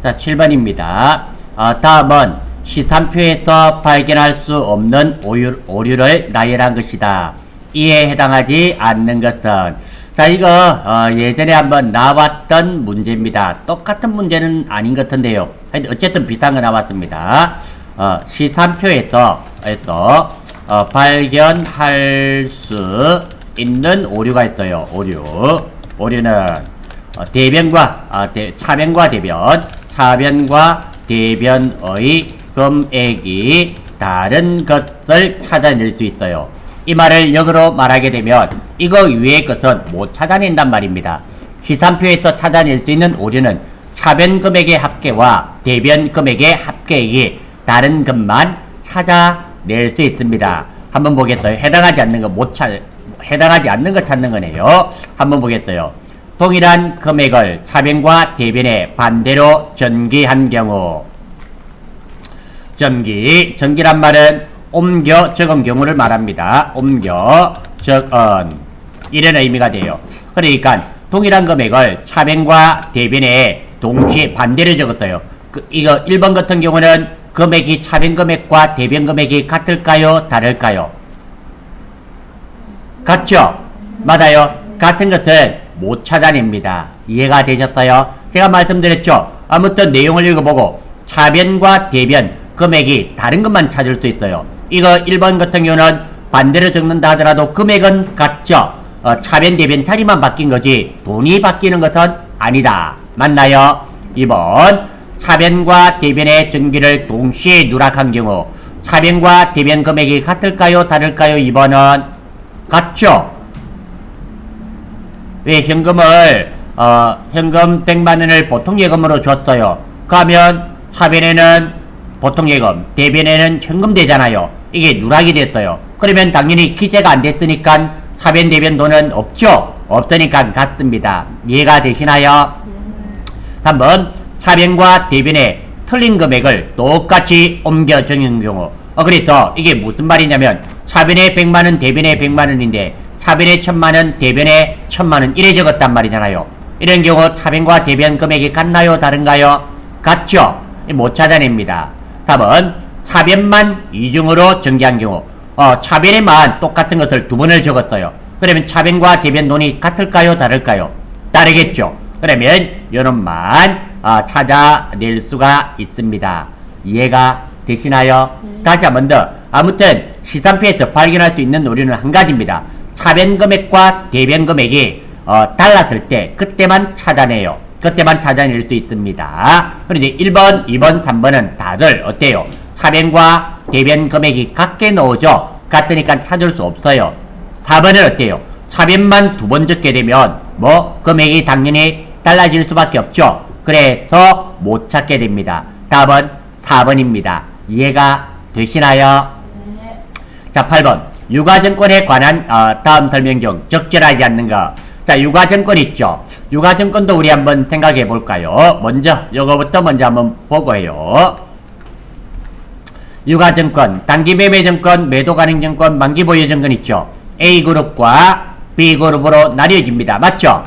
자, 7번입니다. 다음은 시산표에서 발견할 수 없는 오류를 나열한 것이다. 이에 해당하지 않는 것은, 자, 이거 예전에 한번 나왔던 문제입니다. 똑같은 문제는 아닌 것 같은데요. 어쨌든 비슷한 거 나왔습니다. 시산표에서 발견할 수 있는 오류가 있어요. 오류는 차변과 대변의 금액이 다른 것을 찾아낼 수 있어요. 이 말을 역으로 말하게 되면 이거 위의 것은 못 찾아낸단 말입니다. 시산표에서 찾아낼 수 있는 오류는 차변 금액의 합계와 대변 금액의 합계액이 다른 것만 찾아낼 수 있습니다. 한번 보겠어요. 해당하지 않는 거 찾는 거네요. 한번 보겠어요. 동일한 금액을 차변과 대변에 반대로 전기한 경우, 전기란 말은 옮겨 적은 경우를 말합니다. 옮겨 적은 이런 의미가 돼요. 그러니까 동일한 금액을 차변과 대변에 동시에 반대로 적었어요. 이거 1번 같은 경우는 금액이 차변 금액과 대변 금액이 같을까요? 다를까요? 같죠? 맞아요. 같은 것을 못 찾아냅니다. 이해가 되셨어요? 제가 말씀드렸죠? 아무튼 내용을 읽어보고 차변과 대변 금액이 다른 것만 찾을 수 있어요. 이거 1번 같은 경우는 반대로 적는다 하더라도 금액은 같죠? 차변 대변 자리만 바뀐 거지 돈이 바뀌는 것은 아니다. 맞나요? 2번 차변과 대변의 전기를 동시에 누락한 경우 차변과 대변 금액이 같을까요? 다를까요? 2번은 같죠? 왜 현금을 현금 100만원을 보통예금으로 줬어요. 그러면 차변에는 보통예금, 대변에는 현금 되잖아요. 이게 누락이 됐어요. 그러면 당연히 기재가 안 됐으니까 차변 대변 돈은 없죠? 없으니까 같습니다. 이해가 되시나요? 3번 차변과 대변에 틀린 금액을 똑같이 옮겨 적는 경우. 그래서 이게 무슨 말이냐면 차변에 100만원, 대변에 100만원인데 차변에 1000만원, 대변에 1000만원 이래 적었단 말이잖아요. 이런 경우 차변과 대변 금액이 같나요? 다른가요? 같죠? 못 찾아냅니다. 4번 차변만 이중으로 전개한 경우. 차변에만 똑같은 것을 두 번을 적었어요. 그러면 차변과 대변 돈이 같을까요? 다를까요? 다르겠죠. 그러면 요놈만 찾아낼 수가 있습니다. 이해가 되시나요? 다시 한 번 더. 아무튼 시산표에서 발견할 수 있는 오류는 한 가지입니다. 차변 금액과 대변 금액이 달랐을 때 그때만 찾아내요. 그때만 찾아낼 수 있습니다. 그런데 1번, 2번, 3번은 다들 어때요? 차변과 대변 금액이 같게 나오죠? 같으니까 찾을 수 없어요. 4번은 어때요? 차변만 두 번 적게 되면 금액이 당연히 달라질 수밖에 없죠? 그래서 못 찾게 됩니다. 답은 4번입니다. 이해가 되시나요? 네. 자, 8번. 유가증권에 관한 다음 설명 중 적절하지 않는 거. 자, 유가증권 있죠? 유가증권도 우리 한번 생각해 볼까요? 먼저 요거부터 먼저 한번 보고 해요. 유가증권, 단기매매증권, 매도가능증권, 만기보유증권 있죠? A그룹과 B그룹으로 나뉘어집니다. 맞죠?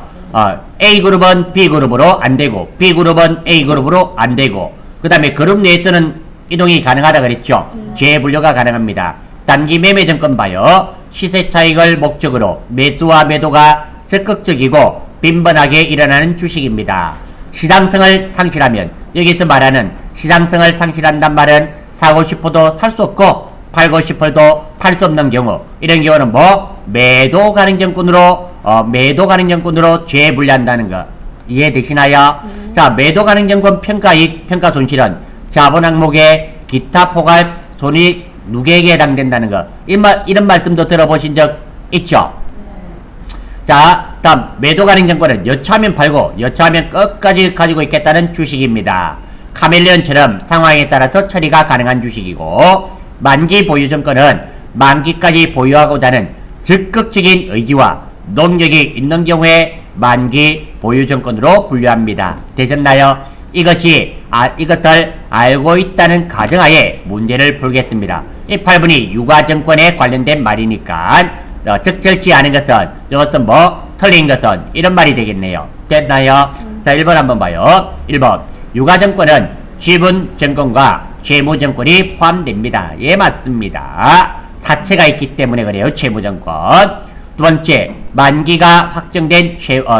A그룹은 B그룹으로 안되고 B그룹은 A그룹으로 안되고 그 다음에 그룹 내에서는 이동이 가능하다 그랬죠? 재분류가 가능합니다. 단기매매증권 봐요. 시세차익을 목적으로 매수와 매도가 적극적이고 빈번하게 일어나는 주식입니다. 시장성을 상실하면, 여기서 말하는 시장성을 상실한단 말은 사고 싶어도 살 수 없고 팔고 싶어도 팔 수 없는 경우, 이런 경우는 매도 가능증권으로 재분류한다는 거 이해되시나요? 자, 매도 가능증권 평가이익, 평가손실은 자본 항목의 기타 포괄 손익 누계에게 해당된다는 거. 이런 말씀도 들어보신 적 있죠? 자, 다음 매도 가능증권은 여차하면 팔고 여차하면 끝까지 가지고 있겠다는 주식입니다. 카멜레온처럼 상황에 따라서 처리가 가능한 주식이고, 만기 보유증권은 만기까지 보유하고자 하는 적극적인 의지와 능력이 있는 경우에 만기 보유증권으로 분류합니다. 되셨나요? 이것을 알고 있다는 가정하에 문제를 풀겠습니다. 이 8번이 유가증권에 관련된 말이니까 적절치 않은 것은, 이것은 틀린 것은 이런 말이 되겠네요. 됐나요? 자, 1번 한번 봐요. 1번 유가증권은 지분증권과 채무증권이 포함됩니다. 예, 맞습니다. 사채가 있기 때문에 그래요. 채무증권. 두 번째, 만기가 확정된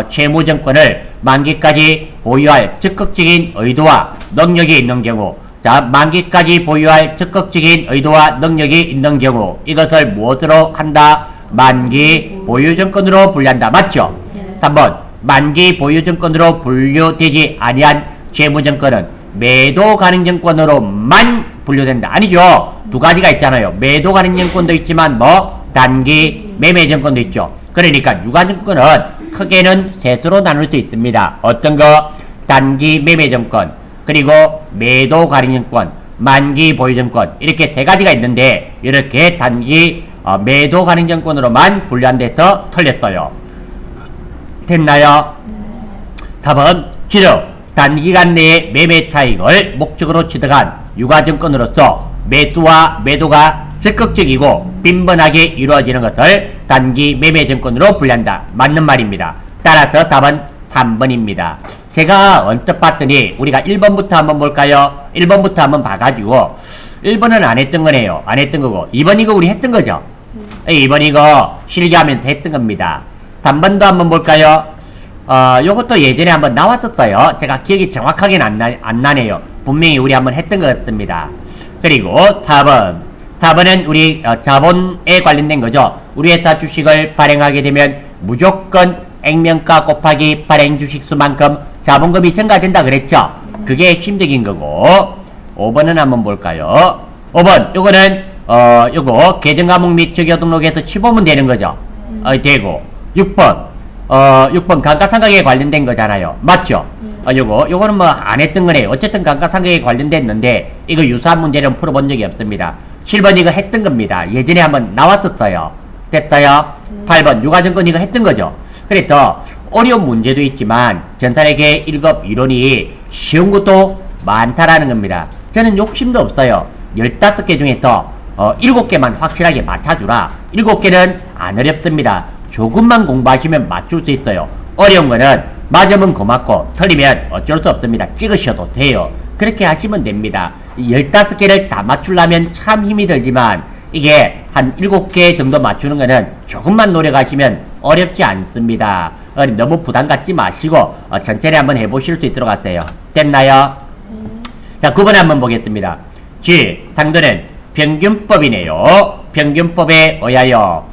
채무증권을 만기까지 보유할 적극적인 의도와 능력이 있는 경우, 자, 만기까지 보유할 적극적인 의도와 능력이 있는 경우, 이것을 무엇으로 한다? 만기 보유증권으로 분류한다. 맞죠? 3번, 만기 보유증권으로 분류되지 아니한 채무증권은 매도 가능증권으로만 분류된다. 아니죠. 두 가지가 있잖아요. 매도 가능증권도 있지만 단기 매매증권도 있죠. 그러니까 유가증권은 크게는 셋으로 나눌 수 있습니다. 어떤 거? 단기 매매증권, 그리고 매도 가능증권, 만기 보유증권, 이렇게 세 가지가 있는데 이렇게 단기 매도 가능증권으로만 분류한 데서 틀렸어요. 됐나요? 4번, 즉 단기간 내에 매매 차익을 목적으로 취득한 유가증권으로서 매수와 매도가 적극적이고 빈번하게 이루어지는 것을 단기 매매증권으로 분류한다. 맞는 말입니다. 따라서 답은 3번입니다. 제가 언뜻 봤더니 우리가 1번부터 한번 볼까요? 1번부터 한번 봐가지고 1번은 안 했던 거네요. 안 했던 거고 2번 이거 우리 했던 거죠. 2번 이거 실기하면서 했던 겁니다. 3번도 한번 볼까요? 요것도 예전에 한번 나왔었어요. 제가 기억이 정확하게는 안 나네요. 분명히 우리 한번 했던 것 같습니다. 그리고 4번은 우리 자본에 관련된 거죠. 우리 회사 주식을 발행하게 되면 무조건 액면가 곱하기 발행 주식 수만큼 자본금이 증가된다 그랬죠. 그게 핵심적인 거고. 5번은 한번 볼까요? 5번 요거는 요거 계정과목 및 적용등록에서 치보면 되는 거죠. 되고 6번 감가상각에 관련된 거잖아요. 맞죠? 요거는 안 했던 거네요. 어쨌든 감가상각에 관련됐는데 이거 유사한 문제는 풀어본 적이 없습니다. 7번 이거 했던 겁니다. 예전에 한번 나왔었어요. 됐어요? 8번 유가증권 이거 했던 거죠. 그래서 어려운 문제도 있지만 전산회계 1급 이론이 쉬운 것도 많다라는 겁니다. 저는 욕심도 없어요. 15개 중에서 7개만 확실하게 맞춰주라. 7개는 안 어렵습니다. 조금만 공부하시면 맞출 수 있어요. 어려운 거는 맞으면 고맙고 틀리면 어쩔 수 없습니다. 찍으셔도 돼요. 그렇게 하시면 됩니다. 15개를 다 맞추려면 참 힘이 들지만 이게 한 7개 정도 맞추는 거는 조금만 노력하시면 어렵지 않습니다. 너무 부담 갖지 마시고 천천히 한번 해보실 수 있도록 하세요. 됐나요? 자, 9번 한번 보겠습니다. G, 상도는 평균법이네요. 평균법에 의하여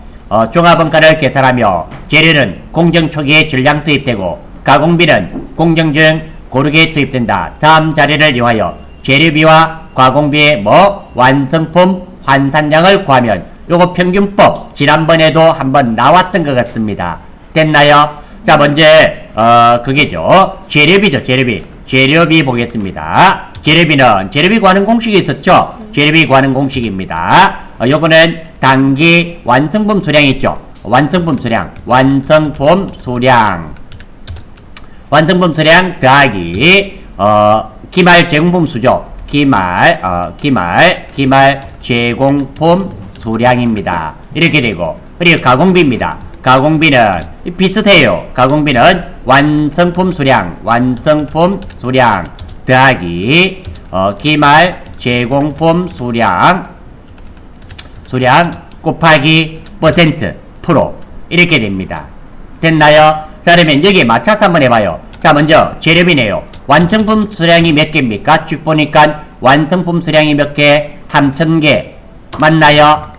종합원가를 계산하며 재료는 공정 초기에 전량 투입되고 가공비는 공정 중 고르게 투입된다. 다음 자료를 이용하여 재료비와 가공비의 완성품 환산량을 구하면 요거 평균법 지난번에도 한번 나왔던 것 같습니다. 됐나요? 자, 먼저 그게죠. 재료비죠. 재료비 보겠습니다. 재료비 구하는 공식이 있었죠. 재료비 구하는 공식입니다. 요거는 단기 완성품 수량 있죠. 완성품 수량 더하기 기말 제공품 수죠. 기말 제공품 수량입니다. 이렇게 되고, 그리고 가공비입니다. 가공비는 비슷해요. 가공비는 완성품 수량 더하기 기말 제공품 수량 곱하기 %, 이렇게 됩니다. 됐나요? 자, 그러면 여기에 맞춰서 한번 해봐요. 자, 먼저 재료비네요. 완성품 수량이 몇 개입니까? 쭉 보니까 완성품 수량이 몇 개? 3,000개. 맞나요?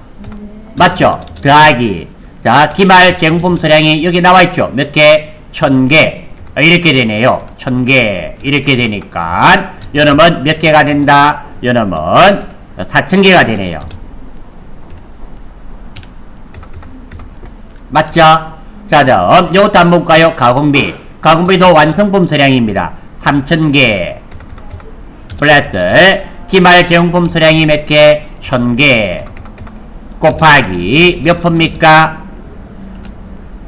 맞죠? 더하기, 자, 기말 제공품 수량이 여기 나와있죠? 몇 개? 1,000개. 이렇게 되네요. 1,000개. 이렇게 되니까 요놈은 몇 개가 된다? 요놈은 4,000개가 되네요. 맞죠? 자, 다음 요것도 한번 볼까요? 가공비도 완성품 수량입니다. 3,000개 플러스 기말 제공품 수량이 몇 개? 1,000개 곱하기 몇 %입니까?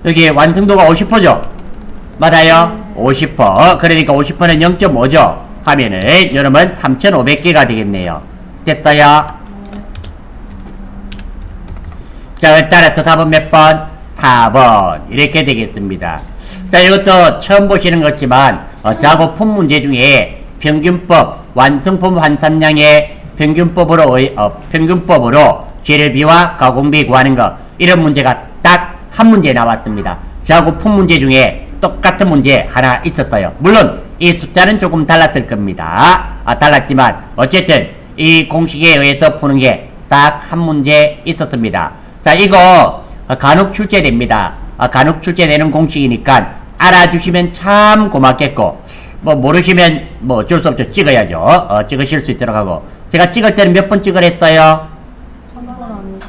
여기 완성도가 50%죠? 맞아요? 50%. 그러니까 50%는 0.5죠? 하면은 여러분 3,500개가 되겠네요. 됐어요? 자, 따라서 답은 몇 번? 4번. 이렇게 되겠습니다. 자, 이것도 처음 보시는 거지만 작업 푼 문제 중에 평균법, 완성품 환산량의 평균법으로 재료비와 가공비 구하는 것, 이런 문제가 딱 한 문제 나왔습니다. 저하고 푼 문제 중에 똑같은 문제 하나 있었어요. 물론 이 숫자는 조금 달랐을 겁니다. 달랐지만 어쨌든 이 공식에 의해서 푸는 게 딱 한 문제 있었습니다. 자, 이거 간혹 출제됩니다. 간혹 출제되는 공식이니까 알아주시면 참 고맙겠고, 뭐 모르시면 뭐 어쩔 수 없죠. 찍어야죠. 찍으실 수 있도록 하고. 제가 찍을 때는 몇 번 찍으랬어요? 3번,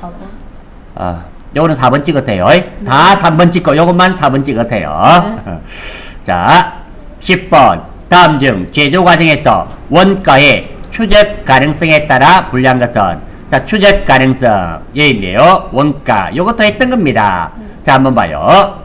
4번. 요거는 4번 찍으세요. 다 3번 찍고 요것만 4번 찍으세요. 자, 10번. 다음 중 제조 과정에서 원가의 추적 가능성에 따라 분류한 것은, 자, 추적 가능성 여기 있네요. 원가 요것도 했던 겁니다. 자, 한번 봐요.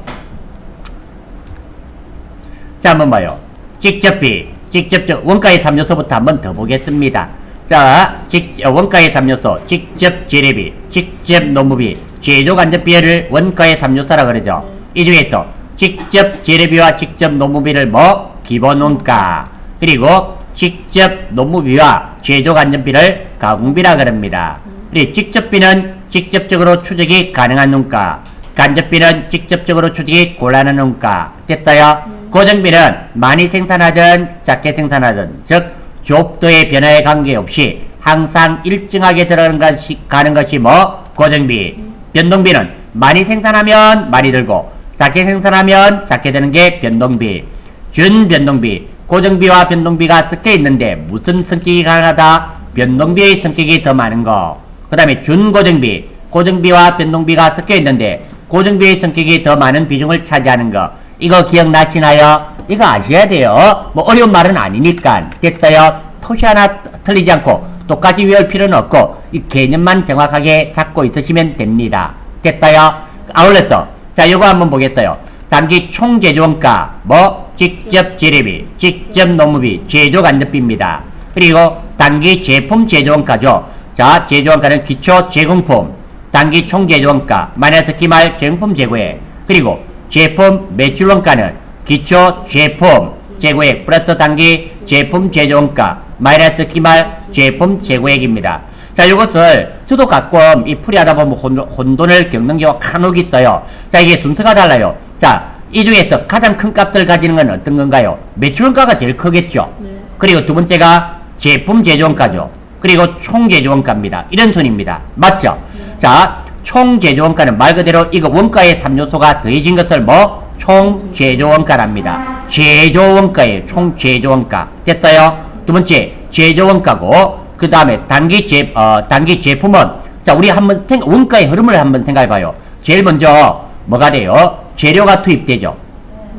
자, 한번 봐요. 직접비, 직접적 원가의 3요소부터 한번 더 보겠습니다. 자, 원가의 3요소, 직접 재료비, 직접 노무비, 제조 간접비를 원가의 3요소라 그러죠. 이 중에서 직접 재료비와 직접 노무비를 뭐 기본 원가, 그리고 직접 노무비와 제조 간접비를 가공비라 그럽니다. 그리고 직접비는 직접적으로 추적이 가능한 원가, 간접비는 직접적으로 추적이 곤란한 원가. 됐어요? 고정비는 많이 생산하든 작게 생산하든, 즉 족도의 변화에 관계없이 항상 일정하게 가는 것이 뭐 고정비. 변동비는 많이 생산하면 많이 들고 작게 생산하면 작게 되는 게 변동비. 준변동비, 고정비와 변동비가 섞여 있는데 무슨 성격이 강하다? 변동비의 성격이 더 많은 거. 그 다음에 준고정비, 고정비와 변동비가 섞여 있는데 고정비의 성격이 더 많은 비중을 차지하는 거. 이거 기억나시나요? 이거 아셔야 돼요. 뭐 어려운 말은 아니니까. 됐어요? 토시 하나 틀리지 않고 똑같이 외울 필요는 없고 이 개념만 정확하게 잡고 있으시면 됩니다. 됐어요? 아울러서 자, 요거 한번 보겠어요. 단기 총제조원가, 뭐 직접 재료비, 직접 노무비, 제조 간접비입니다. 그리고 단기 제품 제조원가죠. 자, 제조원가는 기초 제공품, 단기 총제조원가 마이너스 기말 제공품 재고액, 그리고 제품 매출원가는 기초 제품 재고액 플러스 단기 제품 제조원가 마이너스 기말 제품 재고액입니다. 자, 이것을 저도 가끔 이 풀이하다 보면 혼돈을 겪는 경우가 간혹 있어요. 자, 이게 순서가 달라요. 자, 이 중에서 가장 큰 값을 가지는 건 어떤 건가요? 매출원가가 제일 크겠죠. 그리고 두 번째가 제품 제조원가죠. 그리고 총제조원가입니다. 이런 순입니다. 맞죠? 자, 총제조원가는 말 그대로 이거 원가의 3요소가 더해진 것을 뭐 총제조원가랍니다. 제조원가예요. 총제조원가. 됐어요? 두 번째 제조원가고, 그 다음에 단기 제품은, 자, 우리 한번 원가의 흐름을 한번 생각해봐요. 제일 먼저 뭐가 돼요? 재료가 투입되죠.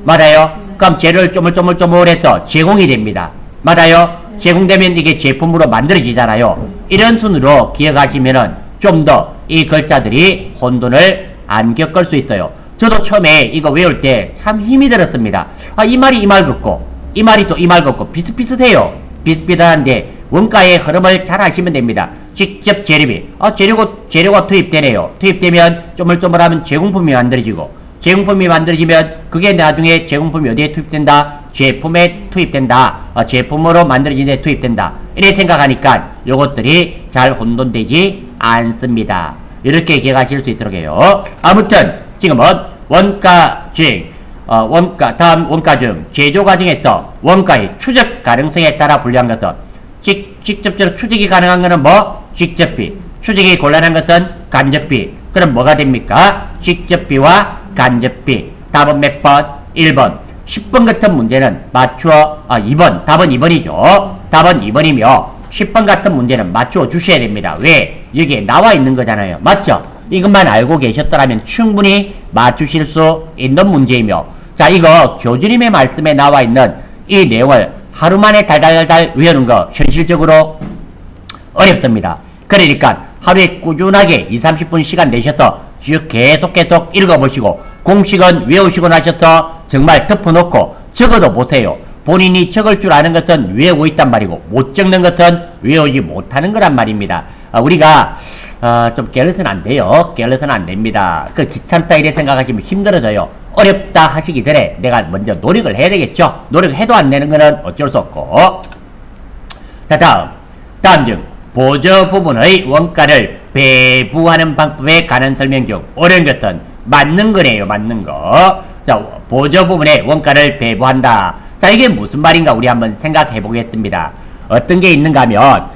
맞아요? 그럼 재료를 쪼물쪼물해서 제공이 됩니다. 맞아요? 제공되면 이게 제품으로 만들어지잖아요. 이런 순으로 기억하시면은 좀 더 이 글자들이 혼돈을 안 겪을 수 있어요. 저도 처음에 이거 외울 때 참 힘이 들었습니다. 이 말이 이 말 같고, 이 말이 또 이 말 같고, 비슷비슷해요. 비슷비슷한데, 원가의 흐름을 잘 아시면 됩니다. 직접 재료비. 재료가 투입되네요. 투입되면 쪼물쪼물하면 제공품이 만들어지고, 제공품이 만들어지면 그게 나중에 제공품이 어디에 투입된다? 제품에 투입된다. 제품으로 만들어진 데 투입된다. 이렇게 생각하니까 요것들이 잘 혼돈되지 않습니다. 이렇게 기억하실 수 있도록 해요. 아무튼 지금은 다음 원가 중 제조 과정에서 원가의 추적 가능성에 따라 분류한 것은, 직접적으로 추적이 가능한 것은 뭐? 직접비. 추적이 곤란한 것은 간접비. 그럼 뭐가 됩니까? 직접비와 간접비. 답은 몇 번? 1번. 10번 같은 문제는 맞추어, 2번. 답은 2번이죠. 답은 2번이며, 10번 같은 문제는 맞추어 주셔야 됩니다. 왜? 여기에 나와 있는 거잖아요. 맞죠? 이것만 알고 계셨더라면 충분히 맞추실 수 있는 문제이며, 자, 이거 교주님의 말씀에 나와 있는 이 내용을 하루 만에 달달달 외우는 거 현실적으로 어렵습니다. 그러니까 하루에 꾸준하게 20-30분 시간 내셔서 계속 읽어보시고, 공식은 외우시고 나셔서 정말 덮어놓고 적어도 보세요. 본인이 적을 줄 아는 것은 외우고 있단 말이고, 못 적는 것은 외우지 못하는 거란 말입니다. 우리가 좀 게을러서는 안 돼요. 게을러서는 안 됩니다. 귀찮다 이래 생각하시면 힘들어져요. 어렵다 하시기 전에 내가 먼저 노력을 해야 되겠죠. 노력해도 안 되는 거는 어쩔 수 없고. 자, 다음 중 보조 부분의 원가를 배부하는 방법에 관한 설명 중 옳은 것은 맞는 거네요. 맞는 거. 자, 보조 부분의 원가를 배부한다. 자, 이게 무슨 말인가 우리 한번 생각해 보겠습니다. 어떤 게 있는가 하면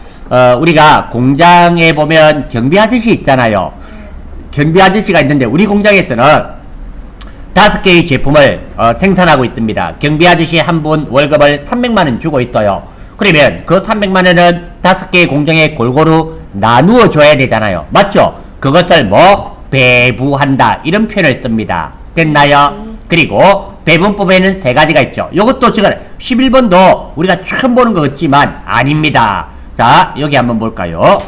우리가 공장에 보면 경비 아저씨 있잖아요. 경비 아저씨가 있는데 우리 공장에서는 5개의 제품을 생산하고 있습니다. 경비 아저씨 한 분 월급을 300만원 주고 있어요. 그러면 그 300만원은 5개의 공장에 골고루 나누어 줘야 되잖아요. 맞죠? 그것을 뭐 배부한다 이런 표현을 씁니다. 됐나요? 그리고 배분법에는 3가지가 있죠. 이것도 지금 11번도 우리가 처음 보는 것 같지만 아닙니다. 자, 여기 한번 볼까요?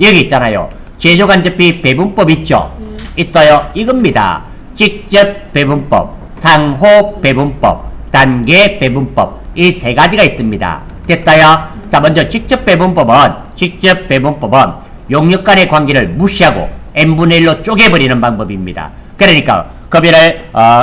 여기 있잖아요. 제조간접비 배분법 있죠? 있어요. 이겁니다. 직접 배분법, 상호 배분법, 단계 배분법 이 3가지가 있습니다. 됐다요? 자, 먼저 직접 배분법은 용역 간의 관계를 무시하고 n분의 1로 쪼개버리는 방법입니다. 그러니까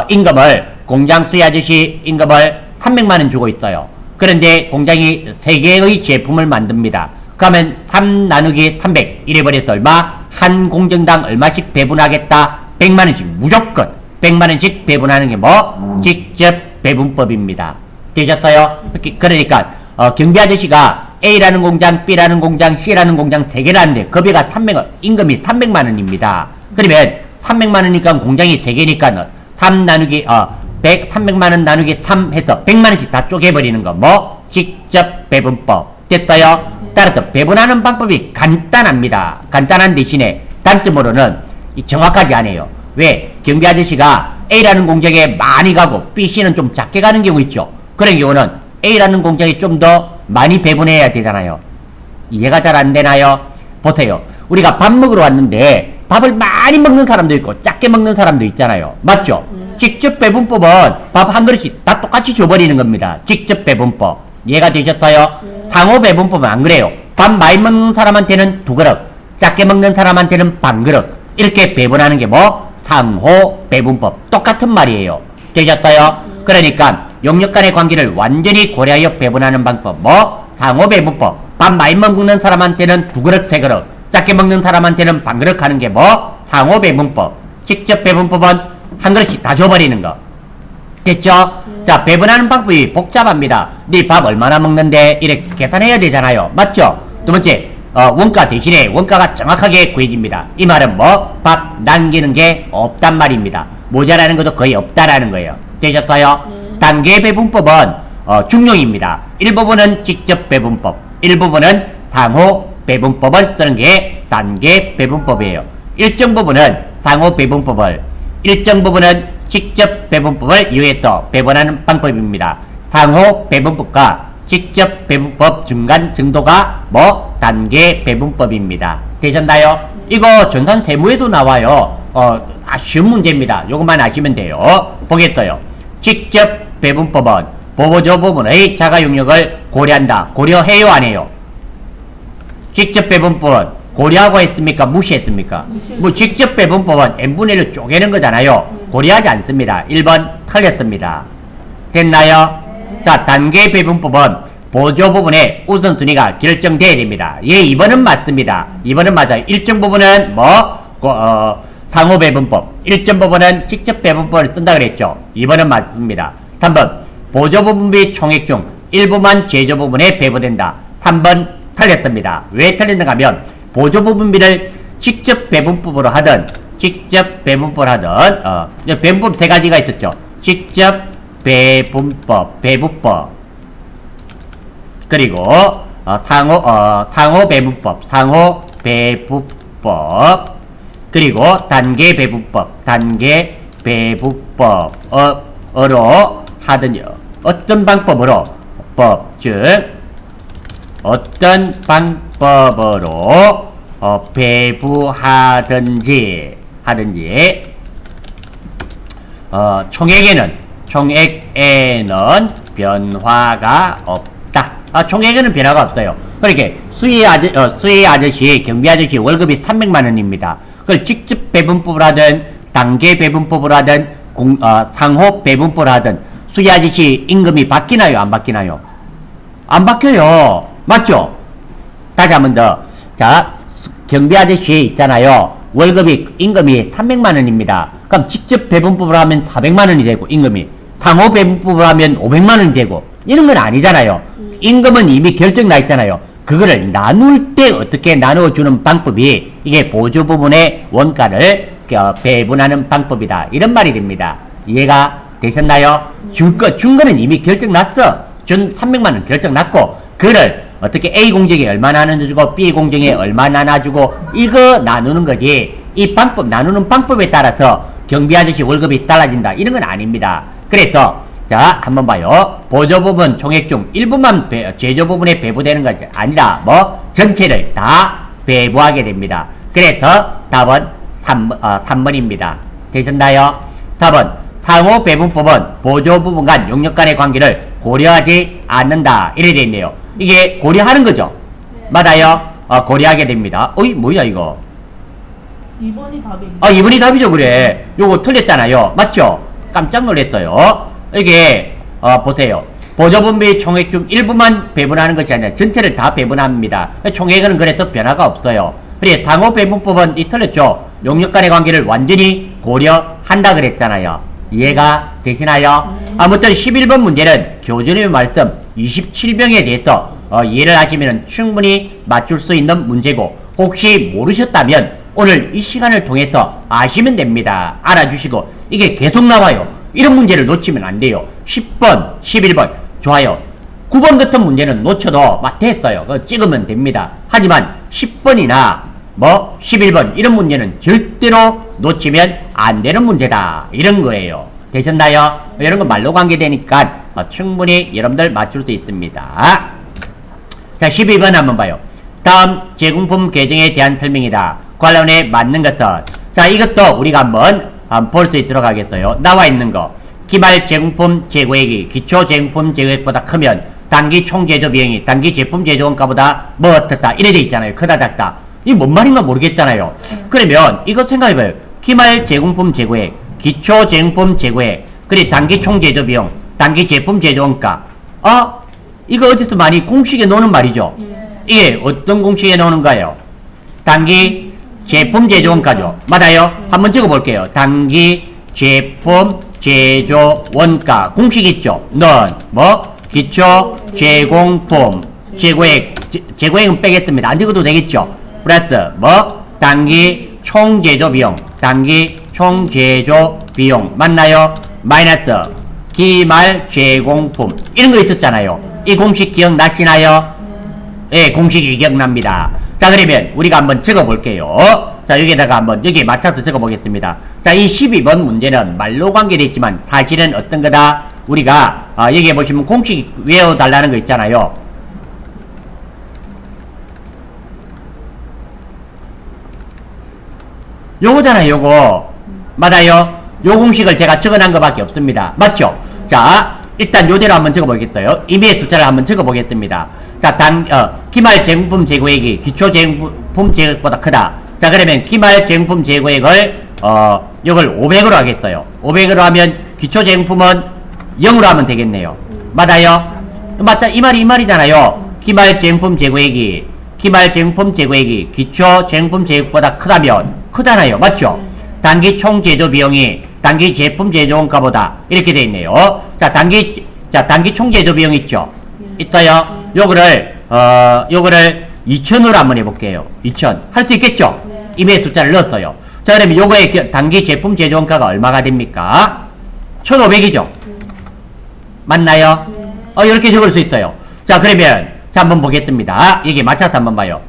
임금을 공장 수혜 아저씨 임금을 300만원 주고 있어요. 그런데 공장이 3개의 제품을 만듭니다. 그러면 3 나누기 300 이래버려서 얼마? 한 공정당 얼마씩 배분하겠다? 100만원씩 무조건 100만원씩 배분하는 게 뭐? 직접 배분법입니다. 되셨어요? 그러니까 경비 아저씨가 A라는 공장, B라는 공장, C라는 공장 3개를 하는데 급여가 임금이 300만원입니다. 그러면 300만원이니까 공장이 3개니까 300만원 나누기 3 해서 100만원씩 다 쪼개버리는 거 뭐? 직접 배분법. 됐어요? 따라서 배분하는 방법이 간단합니다. 간단한 대신에 단점으로는 정확하지 않아요. 왜? 경비 아저씨가 A라는 공장에 많이 가고 B, C는 좀 작게 가는 경우 있죠. 그런 경우는 A라는 공장에 좀 더 많이 배분해야 되잖아요. 이해가 잘 안 되나요? 보세요. 우리가 밥 먹으러 왔는데 밥을 많이 먹는 사람도 있고 작게 먹는 사람도 있잖아요. 맞죠? 직접 배분법은 밥 한 그릇씩 다 똑같이 줘버리는 겁니다. 직접 배분법. 이해가 되셨어요? 상호 배분법은 안 그래요. 밥 많이 먹는 사람한테는 2그릇, 작게 먹는 사람한테는 반 그릇 이렇게 배분하는 게 뭐? 상호 배분법. 똑같은 말이에요. 되셨어요? 그러니까 용역 간의 관계를 완전히 고려하여 배분하는 방법 뭐? 상호 배분법. 밥 많이 먹는 사람한테는 2그릇, 3그릇, 작게 먹는 사람한테는 반 그릇 하는 게 뭐? 상호 배분법. 직접 배분법은 한 그릇씩 다 줘버리는 거. 됐죠? 자, 배분하는 방법이 복잡합니다. 네 밥 얼마나 먹는데 이렇게 계산해야 되잖아요. 맞죠? 두 번째, 원가 대신에 원가가 정확하게 구해집니다. 이 말은 뭐? 밥 남기는 게 없단 말입니다. 모자라는 것도 거의 없다라는 거예요. 되셨어요? 단계 배분법은 중용입니다. 일부분은 직접 배분법, 일부분은 상호 배분법을 쓰는 게 단계 배분법이에요. 일정 부분은 상호 배분법을, 일정 부분은 직접 배분법을 이용해서 배분하는 방법입니다. 상호 배분법과 직접 배분법 중간 정도가 뭐? 단계 배분법입니다. 되셨나요? 이거 전산 세무에도 나와요. 쉬운 문제입니다. 요것만 아시면 돼요. 보겠어요. 직접 배분법은 보조 부분의 자가 용역을 고려한다. 고려해요, 안 해요? 직접 배분법은 고려하고 했습니까? 무시했습니까? 뭐 직접 배분법은 n분의 1로 쪼개는 거잖아요. 고려하지 않습니다. 1번 틀렸습니다. 됐나요? 자, 단계 배분법은 보조 부분의 우선순위가 결정돼야 됩니다. 예, 2번은 맞습니다. 2번은 맞아요. 일정 부분은 상호 배분법, 일정 부분은 직접 배분법을 쓴다 그랬죠. 2번은 맞습니다. 3번 보조 부분 및 총액 중 일부만 제조 부분에 배분된다. 3번 틀렸습니다. 왜 틀렸는가 하면 보조 부분비를 직접 배분법으로 하든 배분법 3가지가 있었죠. 직접 배분법, 배분법, 그리고 상호 배분법, 그리고 단계 배분법으로 하든지 어떤 방법으로 어떤 방법으로 배부하든지 총액에는 변화가 없다. 총액에는 변화가 없어요. 그렇게 수의 아저씨, 경비 아저씨 월급이 300만원입니다. 그걸 직접 배분법을 하든 단계 배분법을 하든 상호 배분법을 하든 수의 아저씨 임금이 바뀌나요? 안 바뀌나요? 안 바뀌어요. 맞죠? 다시 한 번 더. 자, 경비 아저씨 있잖아요. 월급이, 임금이 300만 원입니다. 그럼 직접 배분법을 하면 400만 원이 되고, 임금이. 상호 배분법을 하면 500만 원이 되고, 이런 건 아니잖아요. 임금은 이미 결정 나 있잖아요. 그거를 나눌 때 어떻게 나누어주는 방법이, 이게 보조 부분의 원가를 배분하는 방법이다. 이런 말이 됩니다. 이해가 되셨나요? 준 거는 이미 결정 났어. 준 300만 원 결정 났고, 그거를 어떻게 A 공정에 얼마나 나눠주고 B 공정에 얼마나 나눠주고 이거 나누는 거지. 이 방법 나누는 방법에 따라서 경비 아저씨 월급이 달라진다 이런 건 아닙니다. 그래서 자 한번 봐요. 보조 부분 총액 중 일부만 제조 부분에 배부되는 것이 아니라 뭐 전체를 다 배부하게 됩니다. 그래서 답은 3번입니다. 되셨나요? 4번 상호 배분법은 보조 부분 간 용역 간의 관계를 고려하지 않는다 이래 돼 있네요. 이게 고려하는 거죠. 맞아요. 고려하게 됩니다. 어이 뭐야 이거. 2번이 답입니다. 2번이 답이죠. 그래. 요거 틀렸잖아요. 맞죠? 깜짝 놀랐어요. 이게 보세요. 보조분비 총액 중 일부만 배분하는 것이 아니라 전체를 다 배분합니다. 총액은 그래서 변화가 없어요. 그래 상호 배분법은 이 틀렸죠. 용역 간의 관계를 완전히 고려한다 그랬잖아요. 이해가 되시나요? 아무튼 11번 문제는 교수님의 말씀 27병에 대해서 이해를 하시면 충분히 맞출 수 있는 문제고, 혹시 모르셨다면 오늘 이 시간을 통해서 아시면 됩니다. 알아주시고 이게 계속 나와요. 이런 문제를 놓치면 안 돼요. 10번, 11번 좋아요. 9번 같은 문제는 놓쳐도 됐어요. 그거 찍으면 됩니다. 하지만 10번이나 뭐 11번 이런 문제는 절대로 놓치면 안 되는 문제다 이런 거예요. 되셨나요? 이런 거 말로 관계되니까 충분히 여러분들 맞출 수 있습니다. 자 12번 한번 봐요. 다음 제공품 계정에 대한 설명이다. 관련에 맞는 것은, 자 이것도 우리가 한번 볼 수 있도록 하겠어요. 나와 있는 거 기말 제공품 재고액이 기초 제공품 재고액보다 크면 단기 총 제조 비용이 단기 제품 제조 원가보다 뭐 어떻다 이래 돼 있잖아요. 크다 작다. 이게 뭔 말인가 모르겠잖아요. 그러면 이거 생각해봐요. 기말 제공품 재고액, 기초 제공품 재고액, 그리고 단기 총 제조 비용, 단기 제품 제조 원가. 이거 어디서 많이 공식에 나오는 말이죠. 이게 어떤 공식에 나오는가요? 단기 제품 제조 원가죠. 맞아요? 한번 적어볼게요. 단기 제품 제조 원가 공식 있죠. 넌 뭐 기초 제공품 재고액, 재고액은 빼겠습니다. 안 적어도 되겠죠. 플러스 뭐 단기 총 제조 비용, 단기 총 제조 비용 맞나요? 마이너스 기말 제공품 이런 거 있었잖아요. 이 공식 기억나시나요? 예, 공식이 기억납니다. 자, 그러면 우리가 한번 적어볼게요. 자, 여기다가 한번 여기에 맞춰서 적어보겠습니다. 자, 이 12번 문제는 말로 관계되어 있지만 사실은 어떤 거다? 우리가 여기에 보시면 공식 외워달라는 거 있잖아요. 요거잖아요. 요거 맞아요. 요 공식을 제가 적어놓은 것밖에 없습니다. 맞죠? 자, 일단 요대로 한번 적어보겠어요. 임의의 숫자를 한번 적어보겠습니다. 자, 기말 제공품 재고액이 기초 제공품 재고액보다 크다. 자, 그러면 기말 제공품 재고액을 요걸 500으로 하겠어요. 500으로 하면 기초 제공품은 0으로 하면 되겠네요. 맞아요? 맞다. 이 말이잖아요. 기말 제공품 재고액이 기초 제공품 재고액보다 크다잖아요. 맞죠? 단기 총 제조 비용이 단기 제품 제조 원가보다 이렇게 돼 있네요. 자, 단기 총 제조 비용 있죠? 있어요. 요거를 2000으로 한번 해볼게요. 2000. 할 수 있겠죠? 임의 숫자를 넣었어요. 자, 그러면 요거의 단기 제품 제조 원가가 얼마가 됩니까? 1500이죠? 맞나요? 이렇게 적을 수 있어요. 자, 그러면 자, 한번 보겠습니다. 이게 맞춰서 한번 봐요.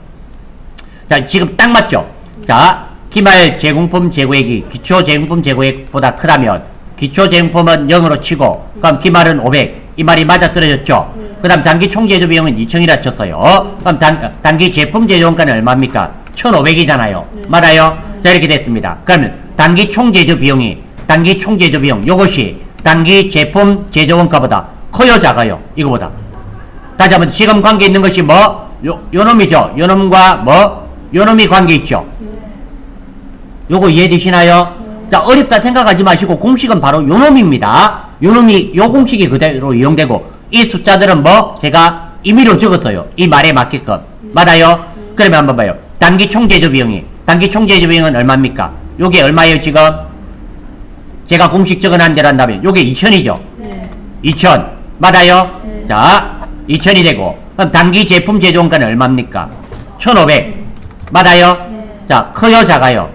자, 지금 딱 맞죠? 자, 기말 제공품 재고액이 기초 제공품 재고액보다 크다면 기초 제공품은 0으로 치고 그럼 기말은 500. 이 말이 맞아 떨어졌죠? 그 다음 단기 총 제조 비용은 2000이라 쳤어요. 그럼 단기 제품 제조 원가는 얼마입니까? 1500이잖아요. 맞아요? 자, 이렇게 됐습니다. 그러면 단기 총 제조 비용 요것이 단기 제품 제조 원가보다 커요 작아요? 이거보다. 다시 한번 지금 관계 있는 것이 뭐? 요놈이죠. 요놈과 뭐? 요놈이 관계 있죠. 요거 이해되시나요? 자, 어렵다 생각하지 마시고 공식은 바로 요놈입니다. 요놈이 요 공식이 그대로 이용되고 이 숫자들은 뭐 제가 임의로 적었어요. 이 말에 맞게끔. 맞아요? 그러면 한번 봐요. 단기 총제조 비용이. 단기 총제조 비용은 얼마입니까? 요게 얼마예요, 지금? 제가 공식 적어놓은 대로 한다면 요게 2,000이죠? 네. 2,000. 맞아요? 네. 자, 2,000이 되고. 그럼 단기 제품 제조원가는 얼마입니까? 1,500. 맞아요? 네. 자, 커요, 작아요?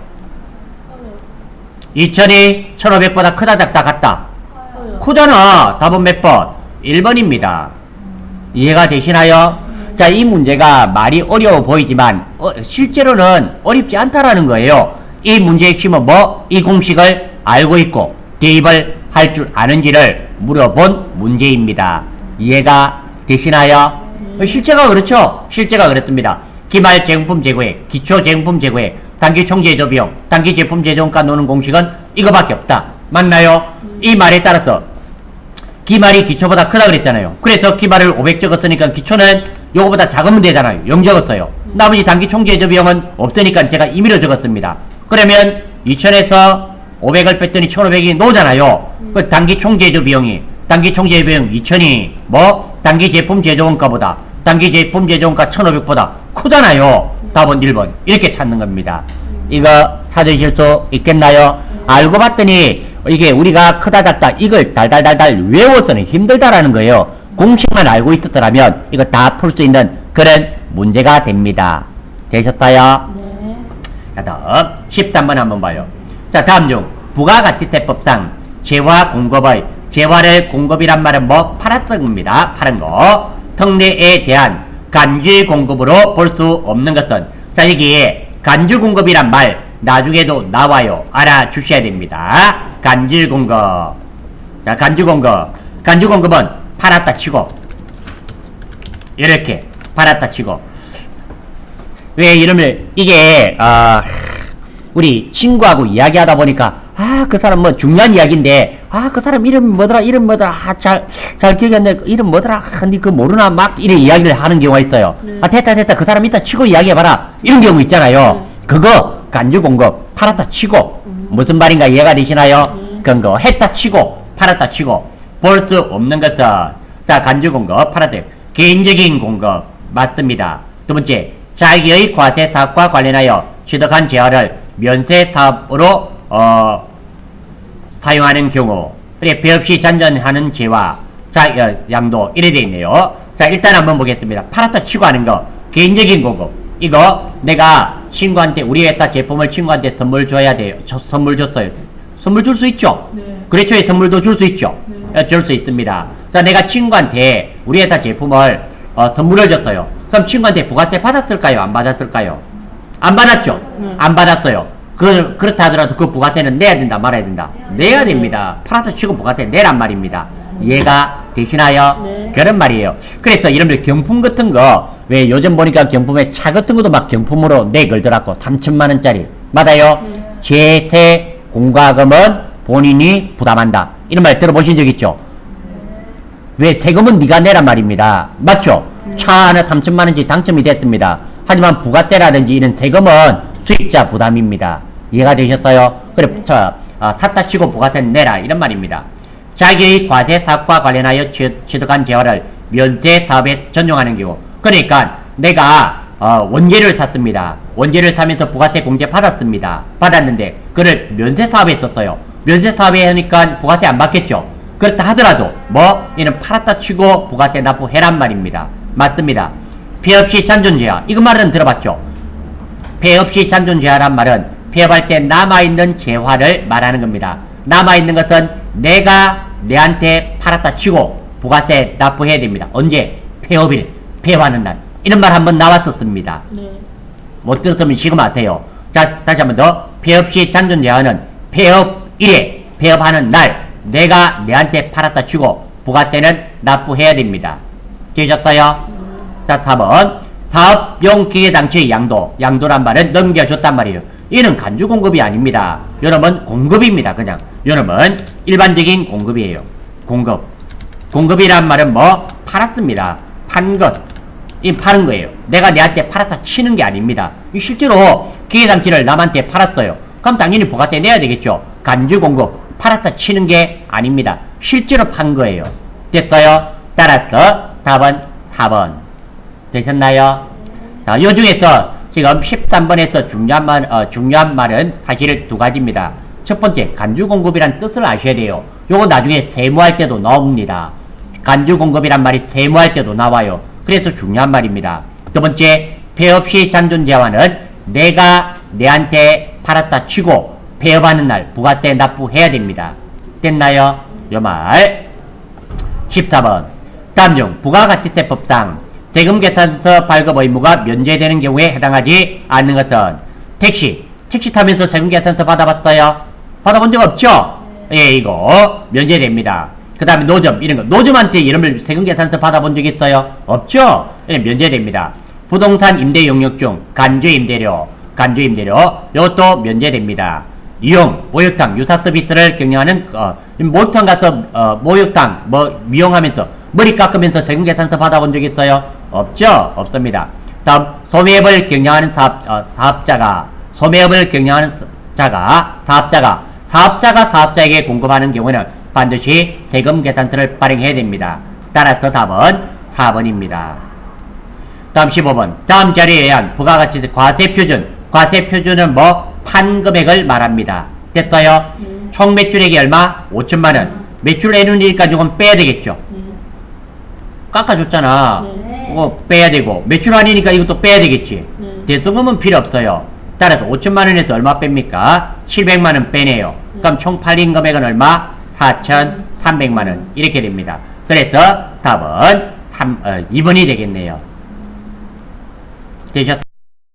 2,000이 1,500보다 크다, 작다, 같다? 커요. 크잖아. 답은 몇 번? 1번입니다. 이해가 되시나요? 자, 이 문제가 말이 어려워 보이지만 실제로는 어렵지 않다라는 거예요. 이 문제의 핵심은 뭐? 이 공식을 알고 있고 대입을 할 줄 아는지를 물어본 문제입니다. 이해가 되시나요? 실제가 그렇죠? 실제가 그렇습니다. 기말 제품 재고액, 기초 제품 재고액, 단기 총제조 비용, 단기 제품 제조원가 노는 공식은 이거밖에 없다. 맞나요? 이 말에 따라서 기말이 기초보다 크다 그랬잖아요. 그래서 기말을 500 적었으니까 기초는 요거보다 작으면 되잖아요. 0 적었어요. 나머지 단기 총제조 비용은 없으니까 제가 임의로 적었습니다. 그러면 2,000에서 500을 뺐더니 1,500이 나오잖아요. 그 단기 총제조 비용이, 단기 총제조 비용 2,000이 뭐 단기 제품 제조원가보다, 단기 제품 제조원가 1,500보다 크잖아요. 답은 1번. 이렇게 찾는 겁니다. 이거 찾으실 수 있겠나요? 알고 봤더니 이게 우리가 크다 작다 이걸 달달달달 외워서는 힘들다라는 거예요. 공식만 알고 있었더라면 이거 다 풀 수 있는 그런 문제가 됩니다. 되셨어요? 네. 자, 다음 13번 한번 봐요. 자, 다음 중 부가가치세법상 재화 공급의, 재화를 공급이란 말은 뭐? 팔았던 겁니다. 파는 거. 특례에 대한 간질 공급으로 볼 수 없는 것은, 자, 여기에 간질 공급이란 말 나중에도 나와요. 알아주셔야 됩니다. 간질 공급. 자, 간질 공급. 간질 공급은 팔았다 치고 이렇게 팔았다 치고. 왜 이름을 이게 우리 친구하고 이야기하다 보니까 그 사람 뭐 중요한 이야기인데 그 사람 이름 뭐더라 잘 기억이 안 나. 이름 뭐더라 니 그거 모르나 막 이런 이야기를 하는 경우가 있어요. 됐다 그 사람 이따 치고 이야기해봐라 이런 경우 있잖아요. 그거 간주 공급 팔았다 치고 무슨 말인가 이해가 되시나요? 그런 거 했다 치고 팔았다 치고 볼 수 없는 것은, 자, 간주 공급 팔았다 개인적인 공급 맞습니다. 두 번째, 자기의 과세 사업과 관련하여 취득한 재화를 면세 사업으로 사용하는 경우, 그래 배 없이 잔존하는 재화 양도 이래 돼 있네요. 자, 일단 한번 보겠습니다. 팔았다 치고 하는 거 개인적인 공급. 이거 내가 친구한테 우리 회사 제품을 친구한테 선물 줘야 돼요. 선물 줬어요. 선물 줄 수 있죠? 네. 그렇죠. 선물도 줄 수 있죠? 네. 줄 수 있습니다. 자, 내가 친구한테 우리 회사 제품을 선물을 줬어요. 그럼 친구한테 부가세 받았을까요? 안 받았을까요? 안 받았죠? 안 받았어요. 그렇다 하더라도 그 부가세는 내야 된다, 말아야 된다? 내야 됩니다. 팔아서 치고 부가세 내란 말입니다. 이해가 되시나요? 네. 그런 말이에요. 그래서 이름들 경품 같은 거, 왜 요즘 보니까 경품에 차 같은 것도 막 경품으로 내걸더라고. 3천만원짜리. 맞아요? 제세 공과금은 본인이 부담한다. 이런 말 들어보신 적 있죠? 왜 세금은 네가 내란 말입니다. 맞죠? 차 하나 3천만원짜리 당첨이 됐습니다. 하지만 부가세라든지 이런 세금은 수익자 부담입니다. 이해가 되셨어요? 그래, 샀다 치고 부가세는 내라. 이런 말입니다. 자기의 과세 사업과 관련하여 취득한 재화를 면세 사업에 전용하는 경우. 그러니까 내가 원재료를 샀습니다. 원재료를 사면서 부가세 공제 받았습니다. 받았는데 그를 면세 사업에 썼어요. 면세 사업에 하니까 부가세 안 받겠죠? 그렇다 하더라도 이는 팔았다 치고 부가세 납부해란 말입니다. 맞습니다. 폐업시 잔존재화. 이거 말은 들어봤죠? 폐업시 잔존재화란 말은 폐업할 때 남아있는 재화를 말하는 겁니다. 남아있는 것은 내가 내한테 팔았다 치고 부가세 납부해야 됩니다. 언제? 폐업일, 폐업하는 날. 이런 말 한번 나왔었습니다. 네. 못 들었으면 지금 아세요. 자, 다시 한번 더. 폐업시 잔존재화는 폐업일에, 폐업하는 날 내가 내한테 팔았다 치고 부가세는 납부해야 됩니다. 되셨어요? 자, 4번. 사업용 기계장치의 양도. 양도란 말은 넘겨줬단 말이에요. 이는 간주 공급이 아닙니다. 요놈은 공급입니다. 그냥 요놈은 일반적인 공급이에요. 공급. 공급이란 말은 팔았습니다. 판 것. 이 파는 거예요. 내가 내한테 팔아서 치는 게 아닙니다. 실제로 기계장치를 남한테 팔았어요. 그럼 당연히 부가세 내야 되겠죠. 간주 공급. 팔았다 치는 게 아닙니다. 실제로 판 거예요. 됐어요? 따라서 답은 4번. 되셨나요? 자, 요 중에서 지금 13번에서 중요한 말은 사실 두 가지입니다. 첫 번째, 간주공급이란 뜻을 아셔야 돼요. 요거 나중에 세무할 때도 나옵니다. 간주공급이란 말이 세무할 때도 나와요. 그래서 중요한 말입니다. 두 번째, 폐업시 잔존재화는 내가 내한테 팔았다 치고 폐업하는 날 부가세 납부해야 됩니다. 됐나요? 요 말. 14번. 다음 중 부가가치세법상 세금계산서 발급 의무가 면제되는 경우에 해당하지 않는 것은 택시 타면서 세금계산서 받아봤어요? 받아본 적 없죠? 예, 이거 면제됩니다. 그 다음에 노점 이런 거 노점한테 이름을 세금계산서 받아본 적 있어요? 없죠? 예, 면제됩니다. 부동산 임대 용역 중 간주임대료 이것도 면제됩니다. 이용, 목욕탕, 유사 서비스를 경영하는 목욕탕 가서 목욕탕 미용하면서 머리 깎으면서 세금계산서 받아본 적 있어요? 없죠? 없습니다. 다음 소매업을 경영하는 사업자가 사업자에게 공급하는 경우는 반드시 세금계산서를 발행해야 됩니다. 따라서 답은 4번입니다. 다음 15번. 다음 자리에 의한 부가가치세 과세표준은 판금액을 말합니다. 됐어요? 총 매출액이 얼마? 5천만원. 매출 내는이니까 이건 빼야 되겠죠? 깎아줬잖아. 네. 이거 빼야 되고 매출 아니니까 이것도 빼야 되겠지. 대성금은 필요 없어요. 따라서 5천만원에서 얼마 뺍니까? 700만원 빼내요. 그럼 총 팔린 금액은 얼마? 4,300만원. 이렇게 됩니다. 그래서 답은 2번이 되겠네요. 되셨